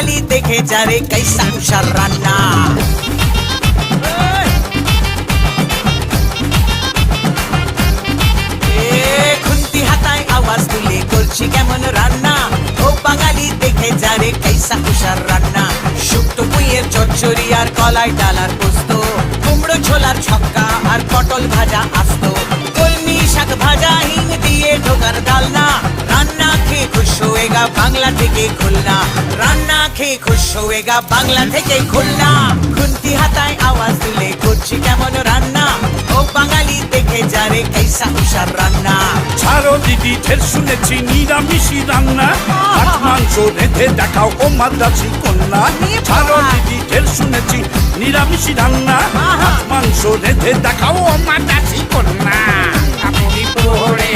বাঙালি দেখে যারে कैसा হুশার রান্না। খুন্তি হাতায় আওয়াজ তুলে করছি কেমন রান্না, ও বাঙালি দেখে যারে कैसा হুশার রান্না। শুক্তো পুঁইয়ের চচ্চড়ি আর কলাই ডালার পোস্ত, কুমড়ো ছোলার ছক্কা আর পটল ভাজা আস্ত, কলমি শাক ভাজা হিং দিয়ে ঢোকার ডালনা। রান্না খেয়ে খুশ হয়েগা বাংলা থেকে খুলনা, রান্না খেয়ে খুশ হয়েগা বাংলা থেকে খুলনা। খুন্তি হাতায় আওয়াজ তুলে করছি কেমন রান্না, ও বাঙালি দেখে যারে कैसा হুশার রান্না। ছাড়ো দিদি ঢের শুনেছি নিরামিষি রান্না, মাছ মাংস রেঁধে দেখাও ও মাদ্রাসি কন্যা। ছাড়ো দিদি ঢের শুনেছি নিরামিষি রান্না, মাছ মাংস রেঁধে দেখাও ও মাদ্রাসি কন্যা। আপনি পড়ে